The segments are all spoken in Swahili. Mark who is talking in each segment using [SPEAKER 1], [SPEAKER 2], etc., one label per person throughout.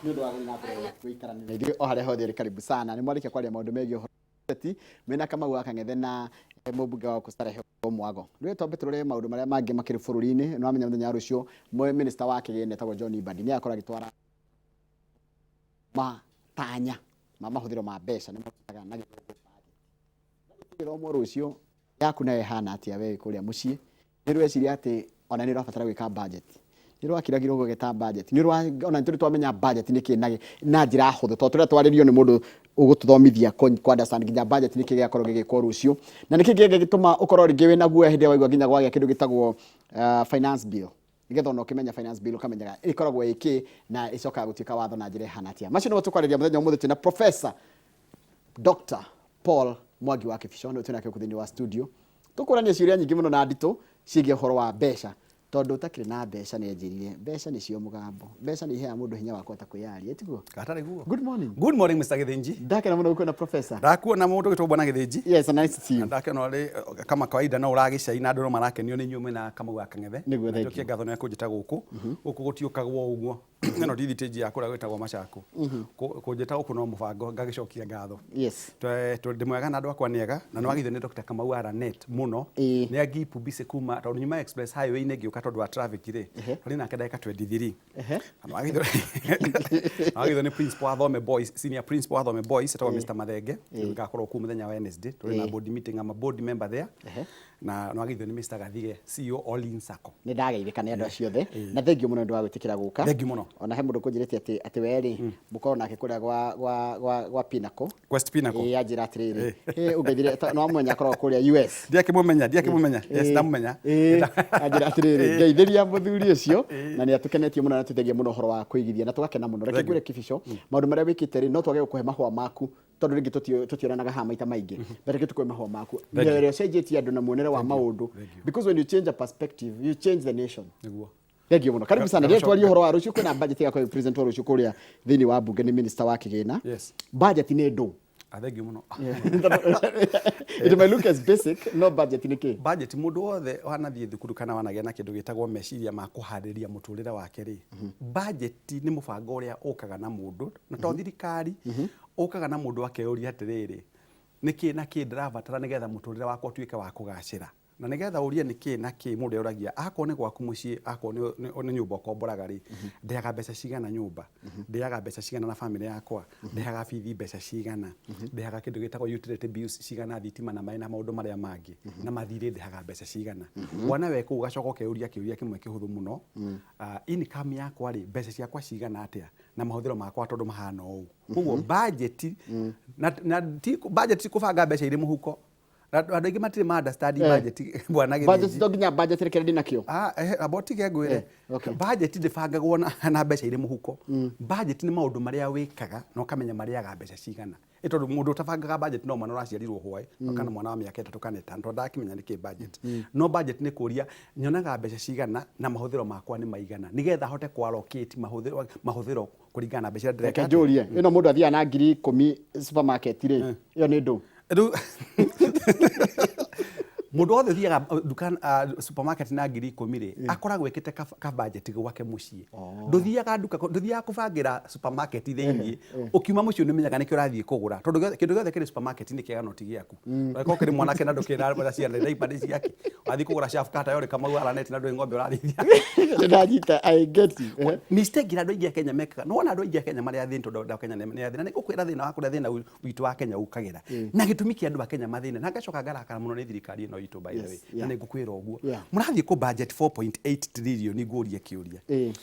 [SPEAKER 1] nĩ ũndũ wa gũthiĩ na mbere gũikarania na ithuĩ o harĩa hothe ũrĩ karibu sana. Nĩ mwarĩkia kwaria maũndũ megiĩ ũhoro mena Kamau wa Kang'ethe na mũmbunge wa Kustarehe Mwago. Rĩu twambe tũrore maũndũ marĩa mangĩ makĩrĩ bũrũri-inĩ. Nĩ wamenya mũthenya rũciũ minister wa kĩgĩna etagwo John Mbadi nĩ akorwo agĩtwara matanya ma mahũthĩro ma mbeca nĩ mataga na gĩthomo rũciũ yaku nayo hana atĩa we kũrĩa mũciĩ. Nĩ rweciria atĩ ona nĩ ũrabatara gwĩka budget. Nĩ rwakiragirwo gũgĩta budget. Nĩ ona tũrĩ twamenya budget nĩ kĩ na njĩra hũthũ. Tondũ twarĩrio nĩ mũndũ ũgũtũthomithia kwa understand nginya budget nĩ kĩ gĩakorwo gĩgĩkwo rũciũ. Na nĩ kĩ gĩgĩtũma ũkorwo rĩngĩ wĩna guoya hĩndĩ waigua nginya gwagĩa kĩndũ gĩtagwo finance bill. Nĩgetha ona ũkĩmenya finance bill ũkamenyaga ĩkoragwo ĩkĩ na ĩcokaga gũtuĩka watho na njĩra hana atĩa. Macio nĩmo tũkwarĩria mũthenya ũmũthĩ twĩna Professor Dr. Paul Mwangi wa Kĩbico nĩ twĩnake thĩinĩ wa studio. Tũkũrania ciũria nyingĩ mũno na nditũ ciĩgiĩ ũhoro wa mbeca. Tondu utakire na mbeca nĩ njirire mbeca nĩ cio mugambo mbeca nĩ iheaga mũndũ hinya wa kũhota kwĩyaria etiguo
[SPEAKER 2] katare guo.
[SPEAKER 1] Good morning
[SPEAKER 2] Mr. Githinji.
[SPEAKER 1] Ndakena mũno gũkũona professor.
[SPEAKER 2] Ndakuona mũndũ gĩtwo bwana Githinji.
[SPEAKER 1] Yes, nice to see you.
[SPEAKER 2] Ndakena ũrĩ kama kawaida no ũragĩcaina andũ no marakenio nĩ inyuĩ na Kamau wa Kang'ethe.
[SPEAKER 1] Nĩguo
[SPEAKER 2] ngatho nĩ kũnjĩta gũkũ gũtiũkagwo ũguo. Ĩno ndithi stage ya kũrĩa gwĩtagwo Macako. Kũnjĩta gũkũ no mũbango ngagĩcokia ngatho.
[SPEAKER 1] Yes.
[SPEAKER 2] Ndĩ mwega na andũ akwa nĩega na nĩ wagithio nĩ Dr. Kamau Aranet mũno. Nĩ agipu bise kuma tondũ nyuma express highway inĩ ngĩũka tondũ wa traffic rĩ. Harĩ nake ndagĩka 23. Wagithio nĩ principal wa Thome Boys, senior principal wa Thome Boys etagwo Mr. Mathenge. Ngakorwo kuo mũthenya wa Wednesday. Tũrĩ na board meeting ama board member there. Na wagithio nĩ Mr. Gathige CEO All In Sacco.
[SPEAKER 1] Nĩ ndageithĩka nĩ andũ acio othe na thengiũ mũno nĩ ũndũ wa gwĩtĩkĩra gũka.
[SPEAKER 2] Thengiũ mũno.
[SPEAKER 1] Ona he mũndũ kũnjĩrĩte atĩ we rĩ mũkorwo nake kũrĩa gwa Pinnacle.
[SPEAKER 2] West Pinnacle.
[SPEAKER 1] Ya njĩra atĩrĩrĩ. Ũngeithire no mwenya akorwo kũrĩa US.
[SPEAKER 2] Ndiakĩmũmenya. Yes, ndamũmenya.
[SPEAKER 1] Njĩra atĩrĩrĩ ngeithĩria mũthuri ũcio na nĩ atũkenetie mũno na tũteithia mũno ũhoro wa kũigithia na tũgakena mũno. Reke ngwĩre Kĩbico maũndũ marĩa wĩkĩte rĩ no twage gũkũhe mahũa maku tondũ rĩngĩ tũtionanaga haha maita maingĩ. Reke tũkũhe mahũa maku. Nĩ ũcenjetie andũ na muonere wa maũndũ because when you change a perspective you change the nation. Nĩguo. Thank you muno. Karibu sana. Rĩrĩa twaria ũhoro wa rũciũ kwĩna budget ya kwa president wa rũciũ kũrĩa thĩinĩ wa bunge nĩ minister wa kĩgĩna.
[SPEAKER 2] Yes.
[SPEAKER 1] Budget nĩ ndũ.
[SPEAKER 2] Thank you muno.
[SPEAKER 1] It may look as basic, no budget nĩ kĩ?
[SPEAKER 2] Budget mũndũ wothe wanathiĩ thukuru kana wanagĩa na kĩndũ gĩtagwo meciria ma kũharĩria mũtũrĩre wake rĩ. Budget nĩ mũbango ũrĩa ũkaga na mũndũ na to thirikari ũkaga na mũndũ akeyũria atĩrĩrĩ nĩkĩ na kĩ ndĩrabatara nĩgetha mũtũrĩre wakwa ũtuĩke wa kũgacĩra. Na nĩgetha ũrie nĩkĩ na kĩ mũndũ ũragia akorwo nĩ gwaku mũciĩ akorwo nĩ nyũmba ũkomboraga rĩ ndĩaga mbeca cigana nyũmba ndĩaga mbeca cigana na family yakwa ndĩaga bithi mbeca cigana ndĩaga kĩndũ gĩtagwo utility bills cigana thitima na maĩ na maũndũ marĩa mangĩ na mathirĩ ndĩaga mbeca cigana wana we kũu gacoka ũkeyũria kĩũria kĩmwe kĩhũthũ mũno income yakwa rĩ mbeca ciakwa cigana atĩa na mahũthĩro makwa tondũ mahana ũũ koguo budget na budget kũbanga mbeca irĩ mũhuko andũ aingĩ matirĩ ma understand budget bwana Githinji.
[SPEAKER 1] Budget to nginya budget rekere ndĩ nakĩo.
[SPEAKER 2] About ngwĩre budget ndĩbangagwo na mbeca irĩ mũhuko. Budget nĩ maũndũ marĩa wĩkaga na ũkamenya marĩaga mbeca cigana. Tondũ mũndũ ũtabangaga budget no mwana ũraciarirwo hwaĩ kana mwana wa mĩaka 3 kana 5 tondũ ndakĩmenya nĩkĩ budget. No budget nĩ kũria nyonaga mbeca cigana na mahũthĩro makwa nĩ maigana nĩgetha hote kuallocate mahũthĩro kũringana na mbeca ndĩreka.
[SPEAKER 1] Reke njũrie ĩno mũndũ athiaga na 10,000 supermarket rĩ ĩyo nĩ ndũ.
[SPEAKER 2] Mũndũ wothe thiaga duka supermarket na 10,000 rĩ akoragwo ekĩte ka budget gwake mũciĩ. Ndũthiaga duka ndũthiaga kũbangĩra supermarket thĩinĩ ũkiuma mũciĩ nĩmenyaga nĩkĩ ũrathiĩ kũgũra tondũ kĩndũ gĩothe kĩrĩ supermarket nĩ kĩega no ti gĩaku. Rĩko kĩrĩ mwanake na ndũkĩra mbeca ciana ndaipa ciake wathiĩ kũgũra shaft kata yore Kamau Aranet na ndũĩ ng'ombe ũrarĩithia.
[SPEAKER 1] Ndanyita I get you.
[SPEAKER 2] Mistake andũ aingĩ a Kenya mekaga no ona andũ aingĩ a Kenya marĩa thĩna tondũ Kenya nĩ thĩna nĩ gũkwĩra thĩna wa kũrĩa thĩna witũ wa Kenya ukagera na gĩtũmi kĩa andũ a Kenya mathĩna na ngacoka ngarakara mũno nĩ thirikari ĩno itũ by the way na nĩ ngũkwĩra ũguo mũrathiĩ kũ budget 4.8 trillion igũria kĩũria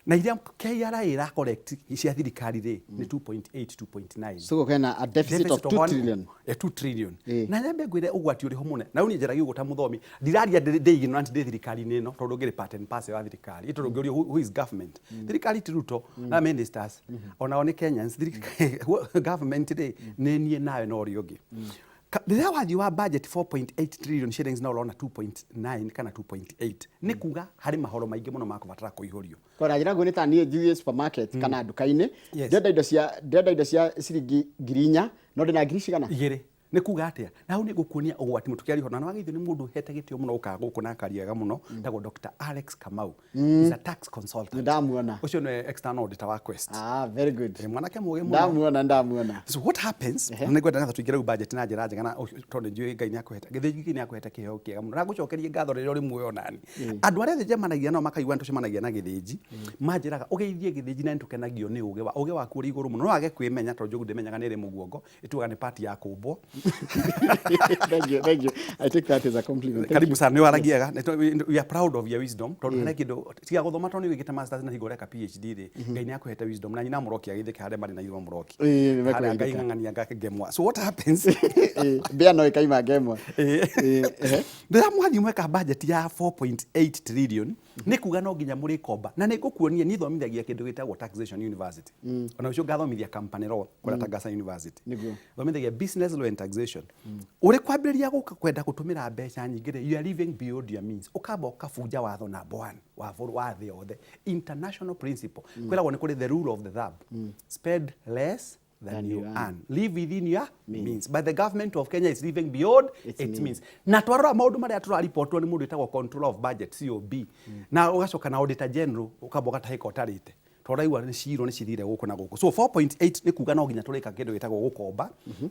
[SPEAKER 2] na iria KRA ĩra correct cia thirikari rĩ nĩ 2.8 2.9
[SPEAKER 1] so kana a deficit of 2 trillion
[SPEAKER 2] 2 trillion na nyambe ngwĩre ũgwati ũrĩ ho mũne na ũni njeragia ũgũta mũthomi ndiraria ndĩ ignorant ndĩ thirikari-inĩ ĩno tondũ ngĩrĩ part and parcel wa thirikari tondũ ngĩũrio who is government thirikari ti Ruto na ministers ona oni Kenyans government rĩ nĩ niĩ nawe no ũrĩ ũngĩ. Rĩrĩa wathiĩ wa budget 4.8 trillion shillings na ũrona 2.9 kana 2.8 nĩ kuga harĩ mahoro maingĩ mũno ma kũbatara kũihũrio.
[SPEAKER 1] Kora njĩra nguo nĩ ta niĩ thiĩ supermarket kana nduka-inĩ ndenda indo cia ciringi 4,000 no ndĩna ngiri cigana?
[SPEAKER 2] 2 nĩ kuga atĩa na hau nĩ gũkuonia ũgwati mũtukĩari hona na wagĩithio nĩ mũndũ hete gĩtĩo mũno ũkaga gũkũ na akariaga mũno tagwo Dr. Alex Kamau. He's a tax consultant.
[SPEAKER 1] Ndamuona.
[SPEAKER 2] Ũcio nĩ external auditor wa Quest.
[SPEAKER 1] Very good.
[SPEAKER 2] Mwanake mũgĩ mũno.
[SPEAKER 1] Ndamuona.
[SPEAKER 2] So what happens? Na nĩngwenda ngatha tũingĩre budget na njĩra njega na tondũ njũĩ Ngai nĩ akũhete. Gĩthĩnji nĩ akũhete kĩheo kĩega mũno. Na ngũcokerie ngatho rĩrĩa ũrĩ muoyo nani. Andũ arĩa njemanagia nao makaigua tũcemanagia na gĩthĩnji. Manjĩraga ũgeithie gĩthĩnji na nĩtũkenagio nĩ ũgĩ waku ũrĩ igũrũ mũno. No wage kwĩmenya tondũ njogu ndĩmenyaga nĩ ĩrĩ mũguongo. Ĩtuaga nĩ part ya kũmbwo.
[SPEAKER 1] Thank you. I take that as a compliment.
[SPEAKER 2] Karibu sana, nĩ waragiaga. We are proud of your wisdom. Tondũ harĩ kĩndũ tiga gũthoma tondũ nĩ wĩkĩte masters na higo reka PhD rĩ. Ngai nĩ akũhete wisdom na nyina mũroki agĩthĩke harĩa marĩ na irwo mũroki. Harĩa Ngai ng'ang'ania ngake ngemwa. So what happens?
[SPEAKER 1] Mbia no ikaima ngemwa.
[SPEAKER 2] Rĩrĩa mwathi mweka budget ya 4.8 trillion nĩ kuga no nginya mũrĩ komba na nĩ ngũkuonia nĩ thomithagia kĩndũ gĩtagwo taxation university. Ona ũcio ngathomithia company law kũrĩa Tagasa University. Thomithagia business law and taxation. Ũrĩ kwambĩrĩria gũka kwenda gũtũmĩra mbeca nyingĩ rĩ, you are living beyond your means. Ũkamba ũkabunja watho number 1 wa thĩ yothe. International principle. Kwĩragwo nĩ kũrĩ the rule of the thumb. Spend less than you earn. Live within your means. But the government of Kenya is living beyond its means. Na twarora maũndũ marĩa tũraripotwo nĩ mũndũ wĩtagwo controller of budget COB. Na ũgacoka na auditor general ũkamba ũgatahĩka ũtarĩte. Tũraigua nĩ ciro nĩ cithire gũkũ na gũkũ. So 4.8 nĩ kuga no nginya tũrĩka kĩndũ gĩtagwo gũkomba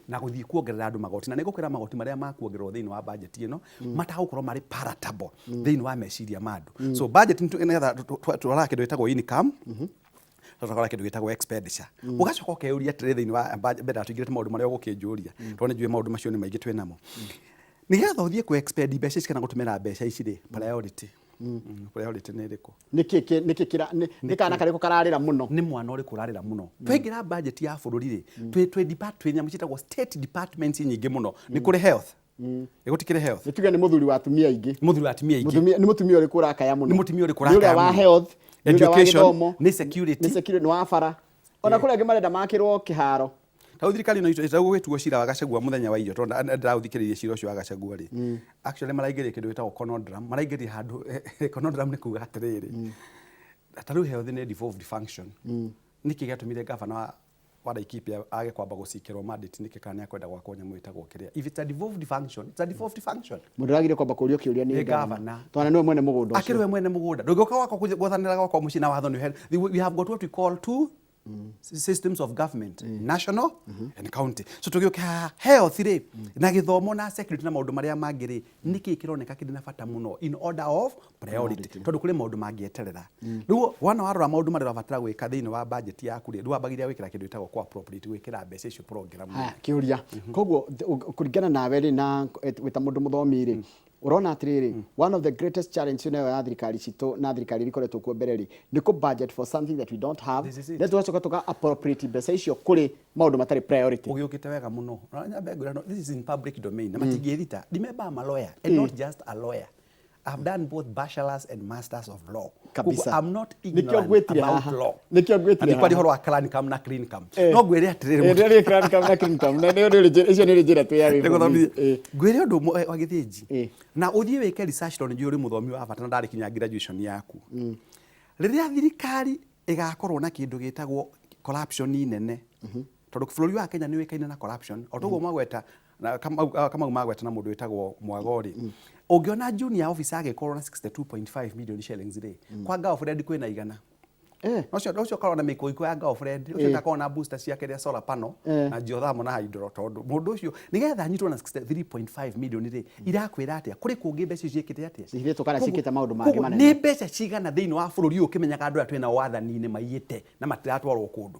[SPEAKER 2] na gũthiĩ kuongerera andũ magoti. Na nĩ gũkwĩra magoti marĩa makuongererwo thĩinĩ wa budget ĩno matagũkorwo marĩ palatable thĩinĩ wa meciria ma andũ. So budget nĩgetha tũrora kĩndũ gĩtagwo income tũrakora kĩndũ gĩtagwo expenditure. Ũgacoka ũkeyũria atĩrĩ thĩinĩ wa mbere tũingĩrĩte maũndũ marĩa ũgũkĩnjũria tondũ nĩ njũĩ maũndũ macio nĩ maingĩ twĩ namo. Nĩgetha ũthiĩ ku expend mbeca ici kana gũtũmĩra mbeca ici rĩ, priority. Priority nĩ ĩrĩkũ?
[SPEAKER 1] Nĩ kana karĩkũ kararĩra mũno?
[SPEAKER 2] Nĩ mwana ũrĩkũ ũrarĩra mũno? Twaingĩra budget ya bũrũri rĩ, twĩ nyamũ ciĩtagwo state departments nyingĩ mũno. Nĩ kũrĩ health. Gũtikĩrĩ health.
[SPEAKER 1] Nĩtuge nĩ mũthuri wa atumia aingĩ.
[SPEAKER 2] Mũthuri wa atumia aingĩ.
[SPEAKER 1] Nĩ mũtumia ũrĩkũ ũrakaya mũno?
[SPEAKER 2] Nĩ mũtumia ũrĩkũ ũrakaya mũno?
[SPEAKER 1] Nĩ wa health,
[SPEAKER 2] education, nĩ security.
[SPEAKER 1] Nĩ security, nĩ wa bara. Ona kũrĩa angĩ marenda makĩrwo kĩharo.
[SPEAKER 2] Ta thirikari no itagũgĩtuo cira wa Gachagua mũthenya wa iyo tondũ ndĩraũthikĩrĩria cira ũcio wa Gachagua rĩ. Actually maraingĩria kĩndũ gĩtagwo conundrum. Maraingĩria handũ conundrum nĩ kuga atĩrĩrĩ. Ta rĩu health nĩ devolved function. Nĩkĩ gĩatũmire gavana wa Laikipia age kwamba gũcikĩrwo mandate nĩkĩ kana nĩ akwenda gwakwo nyamũ ĩtagwo kĩrĩa. If it's a devolved function, it's a devolved function.
[SPEAKER 1] Mũndũ aragire kwamba kũũrio kĩũria nĩ gavana. Twana nĩwe mwene mũgũnda ũcio.
[SPEAKER 2] Akĩrwe mwene mũgũnda. Ndũngĩũka gwakwo gwathanĩra gwakwo mũciĩ na watho nĩ we have got what we call two systems of government, national and county. So tũgĩũka health rĩ na gĩthomo na security na maũndũ marĩa mangĩ rĩ nĩkĩ kĩroneka kĩrĩ na bata mũno in order of priority tondũ kũrĩ maũndũ mangĩeterera. Rĩu wana warora maũndũ marĩa ũrabatara gwĩka thĩinĩ wa budget yaku rĩ wambagĩrĩria gwĩkĩra kĩndũ gĩtagwo kwa appropriate gwĩkĩra mbeca icio program.
[SPEAKER 1] Kĩũria koguo kũringana nawe rĩ na wĩta mũndũ mũthomi rĩ urona atĩrĩrĩ one of the greatest challenge nayo ya thirikari citũ na thirikari ikoretwo kuo mbere rĩ nĩ ku budget for something that we don't have. Tuka appropriate mbeca icio kũrĩ maũndũ matarĩ priority.
[SPEAKER 2] Ũgĩũkĩte wega mũno. This is in public domain. Na matingĩthita. Remember I'm a lawyer and not just a lawyer. I've done both bachelors and masters of law.
[SPEAKER 1] Kabisa.
[SPEAKER 2] I'm not ignorant about law.
[SPEAKER 1] Nikio gwetire.
[SPEAKER 2] Ani kwani horo wa clan kam na clean kam. No gwere atĩrĩrĩ.
[SPEAKER 1] Ndio clan kam na clean kam. Na ndio icio nĩ njĩra tu ya wĩra.
[SPEAKER 2] Gwere ũndũ wa gĩthĩnji. Na ũthiĩ wĩke research tondũ njũĩ ũrĩ mũthomi wa bata na ndarĩkinya graduation yaku. Rĩrĩa thirikari ĩgakorwo na kĩndũ gĩtagwo corruption nene. Tondũ bũrũri wa Kenya nĩ wĩkaine na corruption. O toguo magweta kama magweta na mũndũ wĩtagwo Mwagori. Ũngĩona junior officer agĩkorwo na 62.5 million shillings rĩ kwa girlfriend kwĩna igana. Ũcio korwo na mĩkũiko ya girlfriend ũcio takorwo na booster ciake cia solar panel na geothermal na hydro tondũ mũndũ ũcio nĩgetha anyitwo na 63.5 million rĩ irakwĩra atĩa kũrĩ kũngĩ mbeca ciĩkĩte atĩa
[SPEAKER 1] cihithĩtwo kana ciĩkĩte maũndũ mangĩ manene.
[SPEAKER 2] Nĩ mbeca cigana thĩinĩ wa bũrũri ũyũ ũkĩmenyaga andũ arĩa twĩna wathani-inĩ maiyĩte na matiratwarwo kũndũ.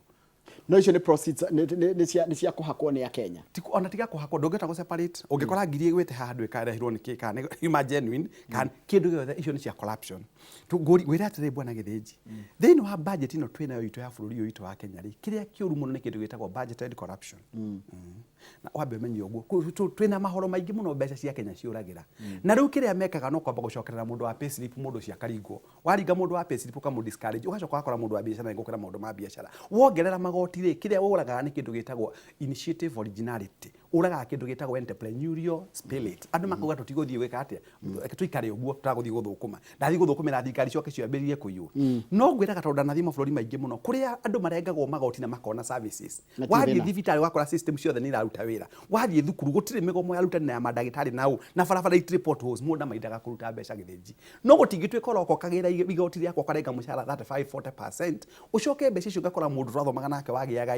[SPEAKER 1] No icio nĩ proceeds nĩ cia kũhakwo nĩ Kenya.
[SPEAKER 2] Ona tiga kũhakwo ndũngĩhota gũ separate. Ũngĩkora ngiri ĩgwĩte handũ ĩkarehirwo nĩ kĩ kana human genuine kana kĩndũ gĩothe icio nĩ cia corruption. Gwĩra atĩrĩ bwana Gĩthĩnji. Thĩinĩ wa budget ĩno twĩnayo itũ ya bũrũri ũyũ itũ wa Kenya rĩ kĩrĩa kĩũru mũno nĩ kĩndũ gĩtagwo budgeted corruption. Na wambe menye ũguo twĩna mahoro maingĩ mũno mbeca cia Kenya ciũragĩra. Na rĩu kĩrĩa mekaga no kwamba gũcokerera mũndũ wa payslip mũndũ cia karingwo. Waringa mũndũ wa payslip ũkamũ discourage ũgacoka wakora mũndũ wa biacara na gũkĩra maũndũ ma biacara. Wongerera magoti rĩ kĩrĩa ũgũraga nĩ kĩndũ gĩtagwo initiative originality. uraga kindu gitagwo entrepreneurial spirit andu makuga tutiguthii gwika atia tuikare uguo tutaguthii guthukuma ndathi guthukumira thirikari cioke ciambiririe kuiyo no ngwiraga tondu ndanathii mabũrũri maingĩ mũno kuria andu marengagwo magoti na makona services wathii thibitari wakora system ciothe ni iraruta wira wathii thukuru gutire migomo ya rutani na mandagitari nau na barabara itire potholes mundu maidaga kuruta mbeca githĩnji no gutingitwika roko kagira igoti riakwa karenga mushara 35-40% ucoke mbeca icio ngakora mundu rathomaga nake wagiaga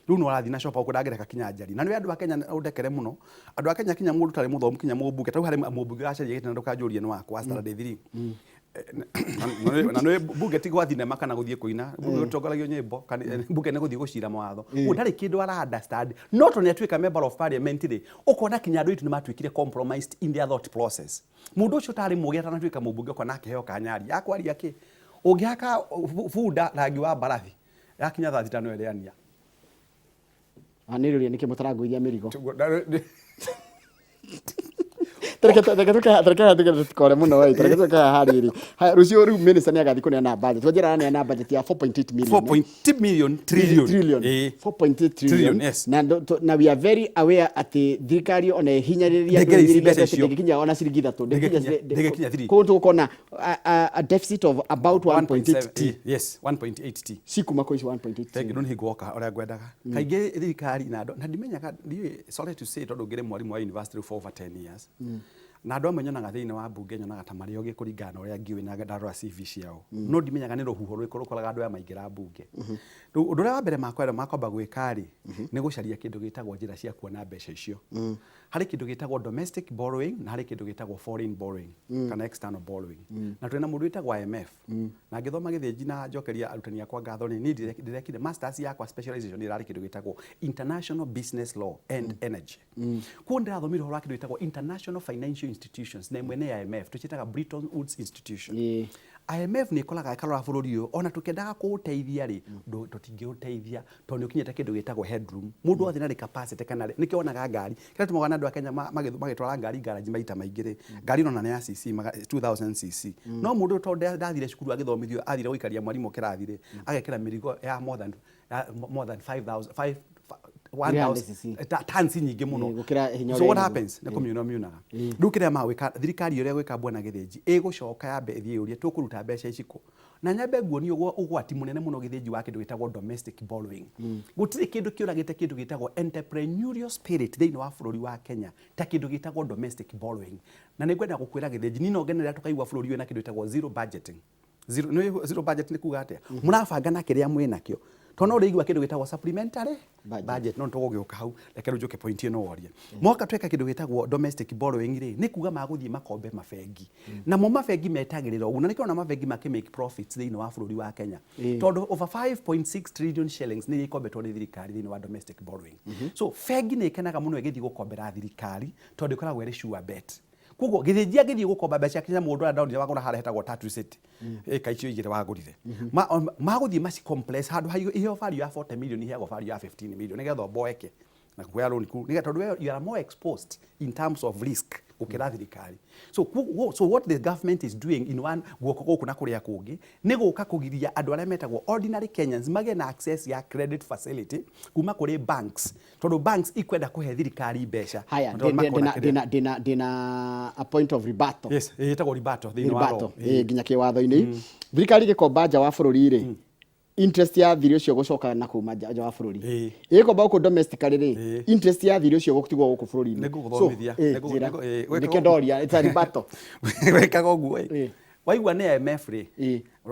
[SPEAKER 2] riu no arathi na shopa ukudagireka kinya njari na ni andu a Kenya udekere muno andu a Kenya kinya mundu tari muthomu kinya mubunge tau hari mubunge acaria gitana ndukanjuria ni wakwa standard 3 na no bunge tigwathi nema kana guthie kuina bunge tongoragio nyimbo kana bunge ne guthie gucira mawatho ndari kindu ara understand not on yatuika member of parliament ri ukona kinya andu itu ni matwikire compromised in their thought process mundu ucio tari mugia tana twika mubunge kwa nake heo kanyari yakwaria ki ungihaka funda rangi wa barathi yakinya 35 eleania
[SPEAKER 1] aniriria niki mutaranguithia mirigo tukore muno wai tuka hariri rucio riu minister ni agathi kuneana budget twajira neana budget ya 4.8 million
[SPEAKER 2] 4.8 million trillion
[SPEAKER 1] 4.8 trillion
[SPEAKER 2] yes
[SPEAKER 1] na we are very aware at thirikari ona hinyariria ngikinya ona ciringi ithatu ngikinya kuntu kona a deficit of about 1.8
[SPEAKER 2] yes 1.8 t
[SPEAKER 1] sikuma koici 1.8
[SPEAKER 2] thank you higuoka ora ngwendaga kaingi thirikari na ndimenyaga sorry to say tondu ngire mwarimu wa university for over 10 years na andu amwe nyonaga thiini wa bunge nyonaga ta mari ogi kuringana uria ngiwe na ndarora CV ciao no ndimenyaga ni ruhuho rwikoraga andu aya maingira bunge riu undu uria wa mbere makwamba gwikari ni gucaria kindu gitagwo njira cia kuona mbeca icio hari kindu gitagwo domestic borrowing na hari kindu gitagwo foreign borrowing kana external borrowing na twina mundu witagwo IMF na ngithoma githinji na njokeria arutani akwa ngatho ni ndirekire masters yakwa specialization irari kindu gitagwo international business law and energy ku ndirathomire horo kindu gitagwo international financial institutions na imwe ni IMF tuchitaga Bretton Woods institution IMF ni kolaga ikarora bururi uyu ona tukendaga kuuteithia ri tutingiuteithia tondu ukinyete kindu gitagwo headroom mundu othe na capacity kana nikionaga ngari kira tumoga na andu a Kenya magitwara ngari garage maita maingire ngari no na ya CC 2000 CC no mundu tondu ndathire cukuru agithomithio athire guikaria mwarimu kirathire agekira mirigo ya more than 5000 1000 tons nyingi muno so what happens ne communal ndukire mawika thirikari iria gwika bwana githinji igucoka yambe ithie uria tukuruta mbeca iciko na nyambe nguoni uguo ugwati munene muno githinji wa kindu gitagwo domestic borrowing gutire kindu kiuragite kindu gitagwo entrepreneurial spirit thiini wa bururi wa Kenya ta kindu gitagwo domestic borrowing na ningwenda gukwira githinji nino ngenerera tukaigwa bururi wena kindu gitagwo zero budgeting zero budget ni kuga atia murabanga na kiria mwina kio tono urigwa kindu gitagwo supplementary budget no tugugiuka hau reke rujuke point ino woria moka tweka kindu gitagwo domestic borrowing ri ni kuga maguthie makombe mafengi na mo mafengi metagirira ugu na nikiona mafengi make profits thiini wa bururi wa Kenya tondu over 5.6 trillion shillings ni ikombetwo ni thirikari thiini wa domestic borrowing so fengi ni kenaga muno igithii gukombera thirikari tondu ikoragwo iri sure bet kugo githinji agithii gukomba mbeca kinya mundu ara down wagura hara hetagwo Tatu City kaicio igire wagurire maguthii maci complex handu hiyo value ya 40 million hiyo value ya 15 million nigetho boeke na kuya loan ku nigetho you are more exposed in terms of risk ukira thirikari so what the government is doing in one guoko guku na kuria kungi ni guka kugiria andu aria metagwo ordinary Kenyans mage na access ya credit facility kuma kuri banks tondu banks ikwenda kuhe thirikari mbeca dina
[SPEAKER 1] a point of rebuttal
[SPEAKER 2] yes itagwo rebuttal thiini wa law
[SPEAKER 1] nginya kiwatho-ini thirikari gikomba nja wa bururi ri interest ya thiri ucio gucoka na kuma nja wa bururi ikomba uko domestically ri interest ya thiri ucio gutigwo guku bururi
[SPEAKER 2] ni guguthomithia
[SPEAKER 1] nikendoria it's a rebuttal
[SPEAKER 2] wekaga uguo waigua ni IMF ri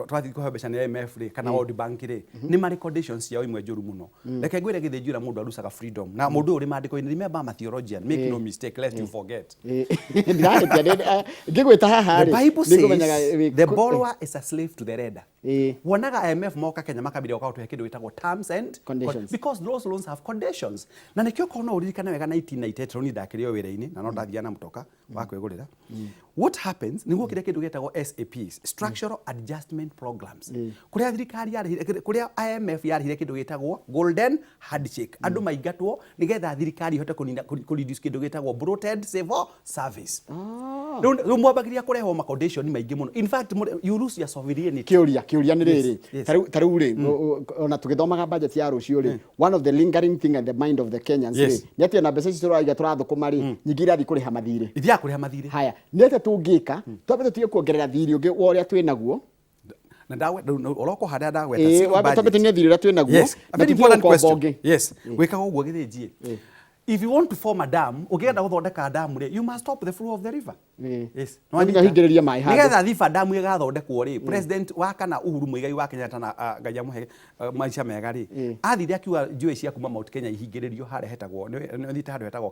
[SPEAKER 2] twathi kuhe mbeca ni IMF ri kana World Bank ri ni mari conditions ciao imwe njuru muno reke ngwire githinjura mundu arucaga freedom na mundu uri mandiko-ini remember my theologian make no mistake lest you forget
[SPEAKER 1] ngigwita haha ri
[SPEAKER 2] the Bible says the borrower is a slave to the lender wonaga IMF moka Kenya makabiri okautu kindu gitagwo terms and conditions because those loans have conditions na nikio kono uririkana wega 1998 roni ndakirio wira-ini na no ndathia na mutoka wa kwigurira what happens ni gukire kindu gitagwo SAPs structural adjustment investment programs kuria thirikari kuria IMF yarihire kindu gitagwo golden handshake andu maingatwo nigetha thirikari ihote kureduce kindu gitagwo bloated civil service riu mwambagiria kureho ma condition maingi muno in fact you lose your sovereignty
[SPEAKER 1] kiuria ni riri taru ri ona tugithomaga budget ya rucio ri one of the lingering thing in the mind of the Kenyans ri ni ati na mbeca cituraiga turathukuma ri nyingi irathi kuriha mathiri
[SPEAKER 2] ithia kuriha mathiri
[SPEAKER 1] haya ni ati tungika twambe tutige kuongerera thiri ungi wa uria twinaguo
[SPEAKER 2] na ndawe oroko haria ndagweta
[SPEAKER 1] wabe twambe tutige thiri uria twinaguo
[SPEAKER 2] na important question wikaga uguo githijie if you want to form a dam ukienda guthondeka dam ri you must stop the flow of the river
[SPEAKER 1] no hingiriria mai handu
[SPEAKER 2] nigetha thiba dam igathondekwo ri president wa kana Uhuru Muigai wa Kenya na Ngai amuhe maisha mega ri athire akiuga njui cia kuma Mount Kenya ihingiririo haria hetagwo ni thite handu hetagwo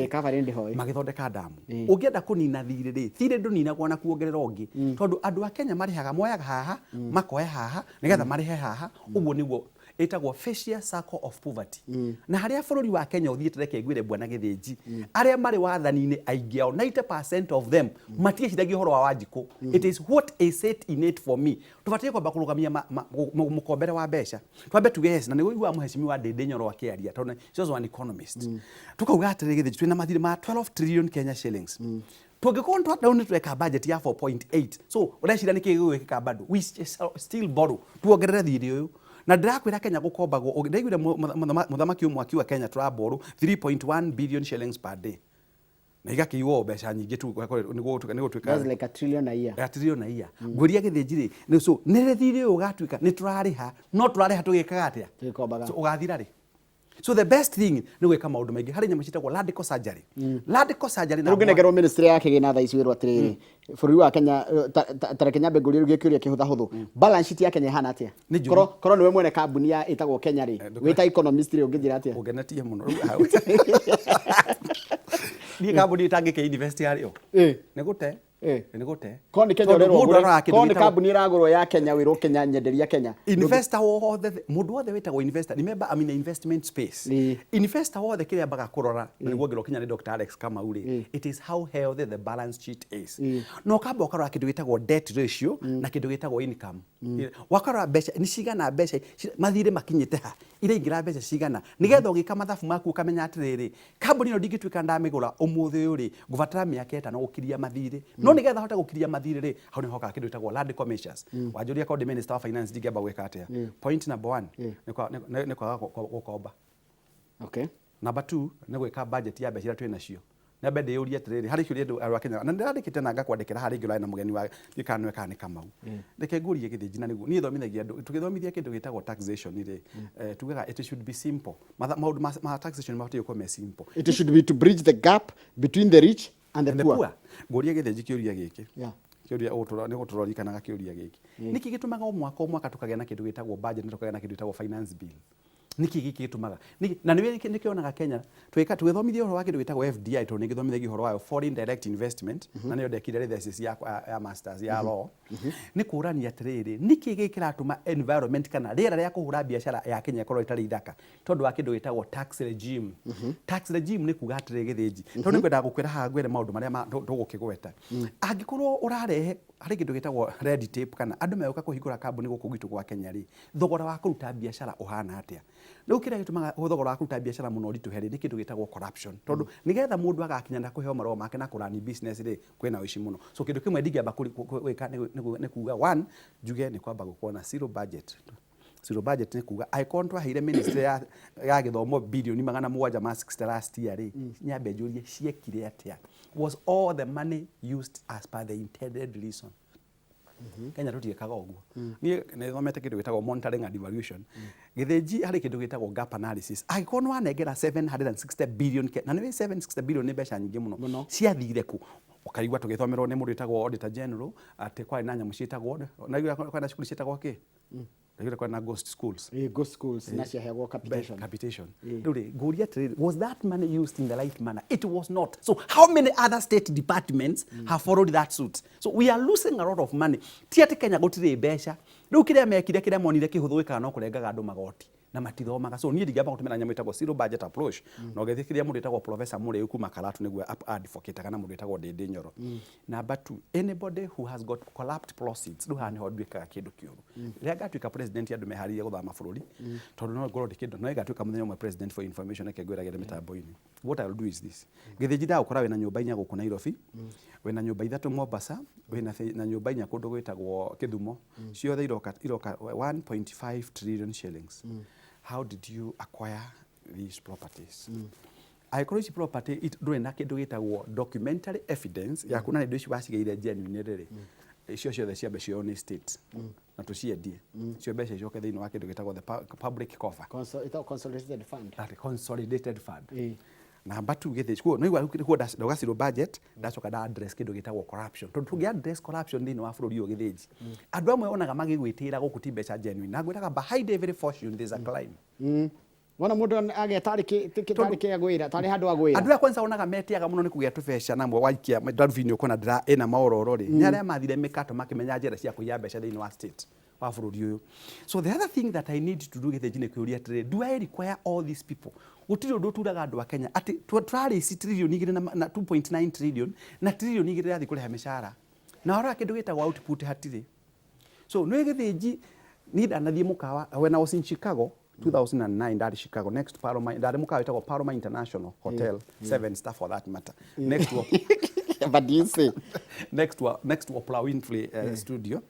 [SPEAKER 2] kabare ndi hoi magithondeka dam ukienda kunina thiri ri thiri nduninagwo na kuongerera ungi tondu andu a Kenya marihaga moyaga haha makoya haha nigetha marihe haha uguo niguo etagwo fiscal circle of poverty na haria bururi wa Kenya uthiite reke ngwire bwana githiji aria mari wathani-ini aingi ao 90% of them matieciragia horo wa Wanjiku it is what is set in it for me tubatie kwamba kurugamia mukombere wa besha twambe tuge yes na ni wigwa muheshimiwa wa Ndindi Nyoro akiaria tondu she was an economist tukauga atiri githiji twina mathiri ma 12 trillion Kenya shillings tungikuwa twadauni tweka budget ya 4.8 so ureciria niki gigwikika bado we still borrow tuongerere thiri uyu na ndirakwira Kenya gukombagwo ndaigwire muthamaki umwe akiwa Kenya turaboru 3.1 billion shillings per day na igakiiwo mbeca nyingi tu niguo twika
[SPEAKER 1] like a trillion a year
[SPEAKER 2] nguria githijiri ni so nire thiri ugatwika ni turariha no turariha tugikaga atia
[SPEAKER 1] tukombaga
[SPEAKER 2] so ugathira ri so the best thing ni gwika maundu maingi hari nyamu citagwo radical surgery na
[SPEAKER 1] rugenegerwo ministry ya kigina tha ici wirwa atiriri bururi wa Kenya tareke nyambe nguri rugie kiuria kihutha huthu balance sheet ya Kenya hana atia koro niwe mwene kambuni ya itagwo Kenya ri wita economist ri ungithira atia
[SPEAKER 2] ugenetie muno ni kambuni itangike invest yario ni gute ni gute
[SPEAKER 1] koni Kenya urero koni kambuni iragurwo ya Kenya wirwo Kenya nyenderia Kenya
[SPEAKER 2] investor wothe mundu wothe witagwo investor remember I'm in investment space investor wothe kiria baga kurora niguo ngiro Kenya ni Dr. Alex Kamau ri it is how healthy the balance sheet is no kamba ukarora kindu gitagwo debt ratio na kindu gitagwo income wakarora mbeca ni cigana mbeca mathire makinyite ha ire ingira mbeca cigana nigetha ugika mathabu maku ukamenya atiriri kambuni no ndingitwika ndamigura umuthi uyu ri ngubatara miaka etano gukiria mathire no nigetha hota gukiria mathire ri hau ni hoka kindu itagwo radical measures wanjuria kwa minister of finance ndingeba gwika atia point number 1 ni kwa gukomba
[SPEAKER 1] okay
[SPEAKER 2] number 2 ni gwika budget ya mbeca twina cio na bende yuria atiriri hari kiuria andu a Kenya na ndirandikite na ngakwandikira hari ngirwa na mugeni wa gikanwe kana Kamau ndeke ngurie githiji na nigu ni thomithagia andu tugithomithia kindu gitagwo taxation ri tugaga it should be simple maundu ma taxation mabatiĩ gũkorwo simple
[SPEAKER 1] it should be to bridge the gap between the rich and the poor
[SPEAKER 2] ngurie githiji kiuria giki kiuria utura ni guturorikanaga kiuria giki niki gitumaga mwaka tukagĩa na kindu gitagwo budget na tukagĩa na kindu gitagwo finance bill niki giki gitumaga na niwe nikionaga Kenya tugithomithia uhoro wa kindu gitagwo FDI to ni githomithagia uhoro wa foreign direct investment na niyo ndekire thesis ya masters ya law ni kurania atiriri niki giki kiratuma environment kana rĩera rĩa kuhura biashara ya Kenya ikorwo itari ithaka tondu wa kindu gitagwo tax regime ni kuga atiriri githiji tondu ni kwenda gukwira ha ngwire maundu maria tugukigweta angikorwo urarehe hari kindu gitagwo red tape kana andu meuka kuhingura kambuni guku gitu gwa Kenya ri thogora wa kuruta biashara uhana atia riu kira gitumaga thogora wa kuruta biashara muno ritu heri ni kindu gitagwo corruption tondu nigetha mundu agakinya na kuheo marua make na kurani business ri kwina wici muno so kindu kimwe ndingiamba gwika ni kuga one juge ni kwamba gukorwo na zero budget ni kuga icon twaheire ministry ya githomo bilioni 760 last year ri nyambe njurie ciekire atia was all the money used as per the intended reason Kenya tutiekaga uguo ni thomete kindu gitagwo monitoring and evaluation githiji hari kindu gitagwo gap analysis agikono wanengera 760 billion na ni 760 billion ni mbeca nyingi muno ciathire ku ukaigwa tugithomerwo ni mundu itagwo auditor general ati kwa na nyamu citagwo na kwa na cukuru citagwo ki Nagire kwa na ghost schools
[SPEAKER 1] na cia heagwo capitation
[SPEAKER 2] ruri nguria atiriri was that money used in the right manner it was not so how many other state departments have followed that suit so we are losing a lot of money ti ati Kenya gutire mbeca riu kiria mekire kiria monire kihuthu gikana no kurengaga andu magoti na matithomaga. So niĩ ndingĩamba gũtũmĩra nyamũ ĩtagwo zero budget approach na ũgĩthikĩria mũndũ ĩtagwo Professor Mũrĩu kuma Karatu nĩguo advocate na mũndũ ĩtagwo Ndĩndĩ Nyoro. Number 2, anybody who has got corrupt proceeds ndũ haha nĩho nduĩkaga kĩndũ kĩũru. Rĩrĩa ngatuĩka president andũ meharĩrie gũthama bũrũri tondũ no ngorwo ndĩ kĩndũ no ĩgatuĩka mũthenya ũmwe president for information eke ngwĩragĩra mĩtambo-inĩ. What I'll do is this. Gĩthĩnji ndagũkora wĩna nyũmba 4 gũkũ Nairobi, wĩna nyũmba 3 Mombasa, wĩna nyũmba 4 kũndũ gwĩtagwo Kĩthumo, ciothe iroka 1.5 trillion shillings. How did you acquire these properties? Angĩkorwo ici property ndũrĩ na kĩndũ gĩtagwo documentary evidence ya kuonania indo ici wacigĩire genuine rĩrĩ, icio ciothe ciambe cio nĩ state na tũciendie, cio mbeca icoke thĩinĩ wa kĩndũ gĩtagwo the public coffer.
[SPEAKER 1] Consolidated fund.
[SPEAKER 2] Consolidated fund. Number 2 gĩthĩ kuo no igwa ndoga zero budget ndacoka nda address kĩndũ gĩtagwo corruption. Tondũ tũngĩ address corruption thĩinĩ wa bũrũri ũyũ gĩthĩnji, andũ amwe onaga magĩgwĩtĩra gũkũ ti mbeca genuine, na ngwĩraga behind every fortune there's a crime.
[SPEAKER 1] Wona mũndũ agĩtarĩ kĩagwĩra tarĩ handũ agwĩra.
[SPEAKER 2] Andũ kwanza onaga metiaga mũno nĩ kũgĩa tũbeca namwe waikia ndarubi-inĩ ũkona ndĩra ĩna maororo rĩ, nĩ arĩa mathire mĩkato makĩmenya njĩra cia kũiya mbeca thĩinĩ wa state wa bũrũri ũyũ. So the other thing that I need to do gĩthĩnji nĩ kũria atĩrĩ, do I require all these people? Gũtirĩ ũndũ ũturaga andũ a Kenya atĩ tũrarĩ ici tririoni 2 na 2.9 trillion na tririoni 2 rathiĩ kũrĩha mĩcara na ora kĩndũ gĩtagwo output hatirĩ. So nĩ gĩthĩnji ni ndanathiĩ mũkawa when I was in Chicago 2009 ndari Chicago next Paloma ndari mũkawa wĩtagwo Paloma International Hotel 7 star for that matter next to
[SPEAKER 1] but you say
[SPEAKER 2] next to Oprah Winfrey studio.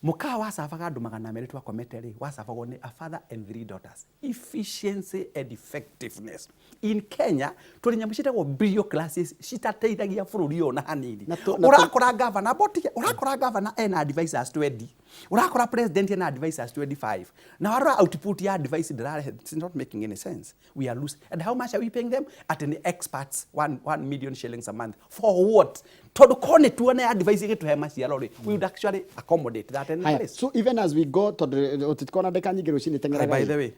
[SPEAKER 2] Mũkawa wacabaga andũ 200 twakomete rĩ, wacabagwo nĩ a father and 3 daughters. Efficiency and effectiveness. In Kenya tũrĩ nyamũ ciĩtagwo bureaucracies citateithagia bũrũri ũyũ na hanini. Ũrakora governor botige, ũrakora governor ena advisors 20, ũrakora president ena advisors 25. Na warora output ya advice ndĩrarehe, it's not making any sense. We are losing. And how much are we paying them? At an experts 1 million shillings a month. For what? Tondũ kone tuone advice igĩtũhe maciaro rĩ, we would actually accommodate that in place.
[SPEAKER 1] So even as we go tondũ tũtikona ndeka nyingĩ rũcinĩ teng'eraga.
[SPEAKER 2] By the way,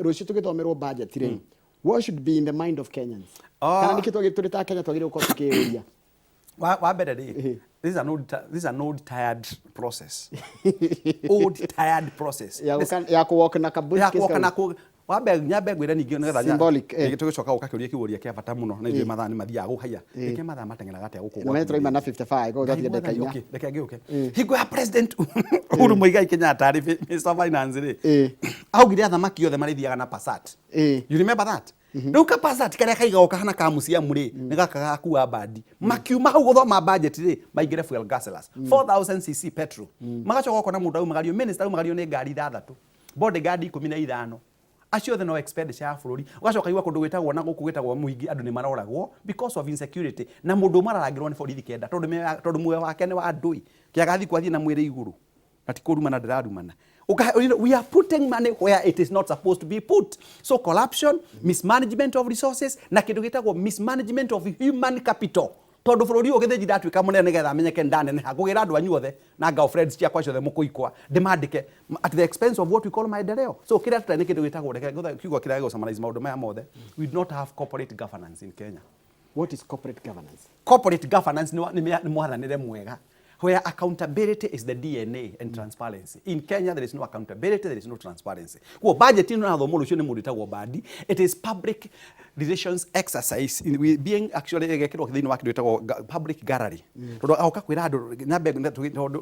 [SPEAKER 1] rũciũ tũgĩthomerwo budget rĩ, what should be in the mind of Kenyans? Kana nĩ kĩtwa tũrĩ ta Kenya twagĩrĩirwo gũkorwo tukĩũria.
[SPEAKER 2] Wa mbere rĩ, this is an old tired process. Old tired process.
[SPEAKER 1] Ya kũwalk na kabuti.
[SPEAKER 2] Ya kũwalk na wambe nyambe ngwĩre ningĩ nĩgetha
[SPEAKER 1] symbolic
[SPEAKER 2] tũgĩcoka gũkakĩũria kĩũria kĩa bata mũno na ithuĩ mathaa nĩ mathiaga gũkaiya nĩkĩ mathaa mateng'eraga atĩa gũkũ
[SPEAKER 1] gwa tũraima na 55 gũgathiĩ ndeka 4.
[SPEAKER 2] Okay, reke ngĩũke hingo ya president Uhuru Muigai Kenyatta arĩ Mr Finance rĩ, augire athamaki othe marĩthiaga na Passat. You remember that? Rĩu ka Passat karĩa kaigagwo kahana ka museum rĩ, nĩ gaka gakuua bandi makiuma hau gũthoma budget rĩ, maingĩre fuel gasless 4000cc petrol magacoka gũkona mũndũ aumagario minister aumagario nĩ ngari 6 bodyguard 15 acio the no expenditure ya bũrũri ũgacoka igwa kũndũ gwĩtagwo na gũkũ gwĩtagwo mũingĩ andũ nĩ maroragwo because of insecurity na mũndũ mararangĩrwo nĩ borithi kenda tondũ muoyo wake nĩ wa ndũi kĩagathi kwathiĩ na mwĩrĩ igũrũ ati kũrumana ndĩrarumana. We are putting money where it is not supposed to be put. So corruption, mismanagement of resources na kĩndũ gĩtagwo mismanagement of human capital. Tondũ bũrũri ũyũ gĩthĩnji ndatuĩka mũnene nĩgetha amenyeke ndaneneha ngũgĩra andũ anyu othe na ngao friends ciakwa ciothe mũkũikwa ndĩmandĩke at the expense of what we call maendeleo. So kĩrĩa tũtarĩ nĩ kĩndũ gĩtagwo reke kiugo kĩrĩa gĩgũsummarize maũndũ maya mothe, we do not have corporate governance in Kenya.
[SPEAKER 1] What is corporate governance?
[SPEAKER 2] Corporate governance nĩ mwathanĩre mwega where accountability is the DNA and transparency. In Kenya there is no accountability, there is no transparency. Kwa budget ino na thomo rũcio nĩ mũndũ tagwo bandi, it is public relations exercise in being actually gekĩrwo thĩinĩ wa kĩndũ gĩtagwo public gallery. Tondũ aũka kwĩra andũ nyambe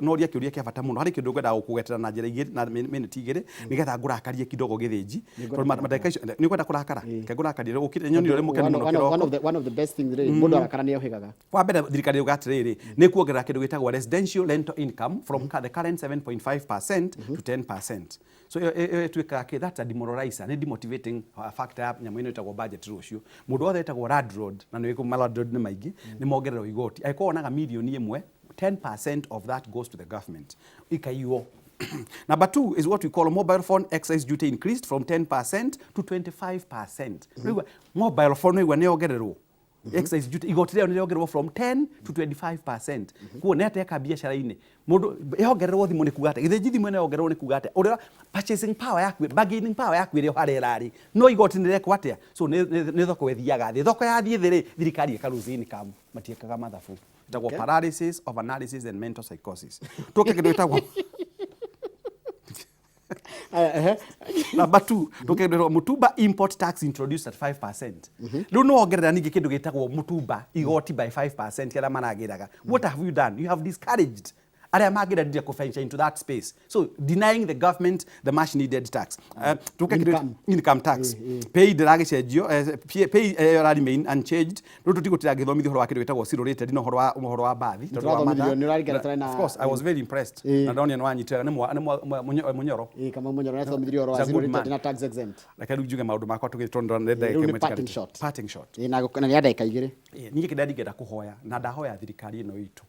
[SPEAKER 2] noria kĩũria kĩa bata mũno harĩ kĩndũ ngwendaga gũkũgetera na njĩra igĩrĩ na minute igĩrĩ nĩgetha ngũrakarie kidogo gĩthĩnji. Tondũ madaka icio nĩ kwenda kũrakara ke ngũrakarie ũkĩte nyoni ũrĩ mũkeni mũno kĩroko.
[SPEAKER 1] One of the best things rĩ mũndũ arakara nĩ ohigaga.
[SPEAKER 2] Wa mbere thirikari ũgatirĩrĩ nĩ kuongerera kĩndũ gĩtagwo residential rental income from the current 7.5% to 10%. So that's a demoralizer, a demotivating factor ya nyamũ ĩno ĩtagwo budget rũcio. Mũndũ wothe ĩtagwo landlord na nĩ wĩkũ landlord nĩ maingĩ nĩ mongererwo igoti. Angĩkorwo onaga milioni ĩmwe 10% of that goes to the government. Ikaiywo. Number 2 is what we call mobile phone excise duty increased from 10% to 25%. Mobile phone nĩ yongererwo. Excise duty igoti rĩo nĩ rĩongererwo from 10 to 25%. Kuo nĩ ateka biacara-inĩ mũndũ yongererwo thimũ nĩ kuga atĩ gĩthĩnji thimũ nĩ yongererwo nĩ kuga atĩ ũrĩa purchasing power yaku bargaining power yaku ĩrĩ harĩa ĩrarĩ no igoti nĩ rĩrekwo atĩa. So nĩ thoko ĩthiaga thĩ, thoko yathiĩ thĩ rĩ thirikari ĩkaruzi income matiĩkaga mathabu. Ĩtagwo paralysis of analysis and mental psychosis. Tũke kĩndũ ĩtagwo Number 2, tukenderwo mutumba import tax introduced at 5%. Riu no ongerera ningi kindu gitagwo mutumba igoti by 5% kira maragiraga. What have you done? You have discouraged aria magiradiria kuventure into that space. So denying the government the much needed tax. Income tax. Pay ndiragicenjio, pay remain unchanged. Riu tutigutira githomithio horo wa kindu gitagwo zero rated no horo wa bathi. Of course, I was very impressed. Na ndoni no anyitira ni munyoro.
[SPEAKER 1] Kama munyoro na thomithirio horo wa zero rated na tax exempt.
[SPEAKER 2] Like njuge maundu makwa tugitondora ndenda parting shot.
[SPEAKER 1] Na ni ndeka igire.
[SPEAKER 2] Ningi kidandingenda kuhoya na ndahoya thirikari ino itu.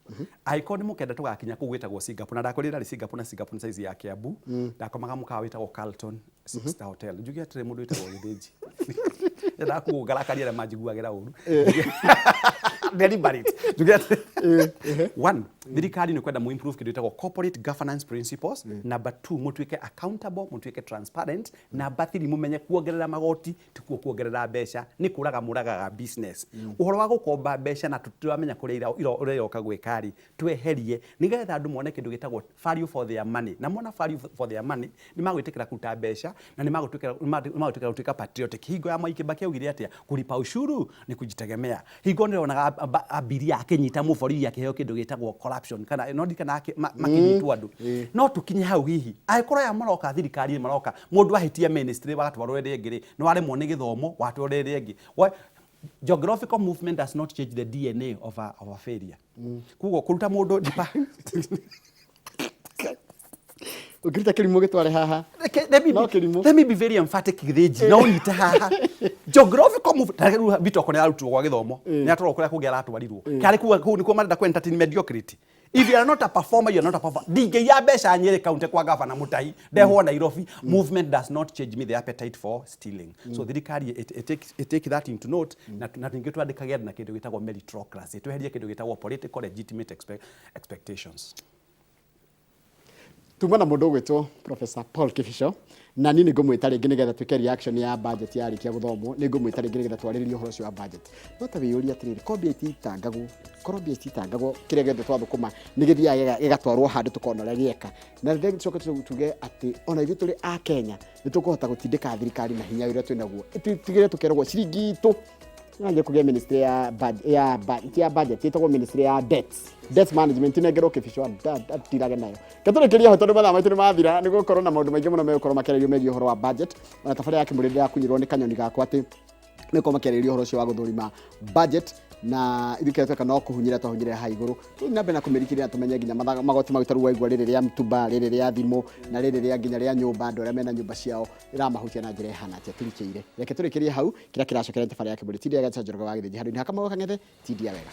[SPEAKER 2] Aiko ni mukenda tugakinya gwitagwo Singapore na ndakorira ri Singapore na Singapore size ya Kiambu ndakomaga mukawa witagwo Carlton 6-star hotel njugi atire mundu witagwo Githiji ndakugarakaria majiguagira uru deliberate njugi atire one thirikari ni kwenda mu improve kindu witagwo corporate governance principles. Number 2 mutwike accountable, mutwike transparent. Number 3 mumenye kuongerera magoti tikuo kuongerera mbeca ni kuraga muragaga business. Uhoro wa gukomba mbeca na tutamenya kuria ureyoka gwikari tweherie nigetha andu mone kindu gitagwo value for their money. Na mona value for their money ni magwitikira kuruta mbeca na ni magwitikira kutuika patriotic. Hingo ya Mwai Kibaki augire atia kulipa ushuru ni kujitegemea. Hingo nionaga abiria akinyita mubori akiheo kindu gitagwo corruption kana no dikana makinyitwo andu no tukinye hau hihi aikoro ya maroka thirikari maroka mundu ahitia ministry wagatwarwo ri ngiri no aremwo ni githomo watwarwo ri ngi. Geographical movement does not change the DNA of a failure. Kugo kuruta mundu
[SPEAKER 1] ukirita kirimu gitware haha.
[SPEAKER 2] Let me be very emphatic Githiji. No nyite haha. Geographical movement bitoko ni arutwo gwa githomo ni atoro kuria kugia atwarirwo kari kuga ni ko marenda ku entertain mediocrity. If you are not a performer, you are not a performer. Dige ya besha Nyeri county kwa governor Mutai deho Nairobi. Movement does not change me the appetite for stealing. So thirikari it take that into note na ningetu andikagia na kindu gitagwo meritocracy tweherie kindu gitagwo political legitimate expectations.
[SPEAKER 1] Tumana mundu gwitwo Professor Paul Kifisho na nini ngumwita ringi nigetha twike reaction ya budget ya rikia guthomwo ni ngumwita ringi nigetha twaririe uhoro ucio wa budget no ta wiyuri atiriri kombia itangagwo kiria githe twathukuma nigithia gigatwarwo handu tukona rieka na then tucoke tuge ati ona ithu turi a Kenya nitukuhota gutindika thirikari na hinya uria twinaguo tigire tukeragwo ciringi itu nanje kugia ministry ya budget itagwo ministry ya debt management negero Kifisho atirage nayo katurikiria ho tondu mathaa maitu mathira ni gukorwo na maundu maingi muno megukorwo makererio megie uhoro wa budget na tafari yake murinde ya kunyirwo ni kanyoni gakwa ati niko makererio uhoro ucio wa guthurima budget na ithikete kana kuhunyira twahunyire ha iguru tunabe na kumerikira tumenye ginya magoti magutaru wa igwa riri ria mtumba riri ria thimo na riri ria ginya ria nyumba andu aria mena nyumba ciao iramahutia na njira hana atia turikiire reke turikirie hau kira kiracokera tafari yake muri tidia gacha njoroga wa Githiji handu ni hakama kangethe tidia wega.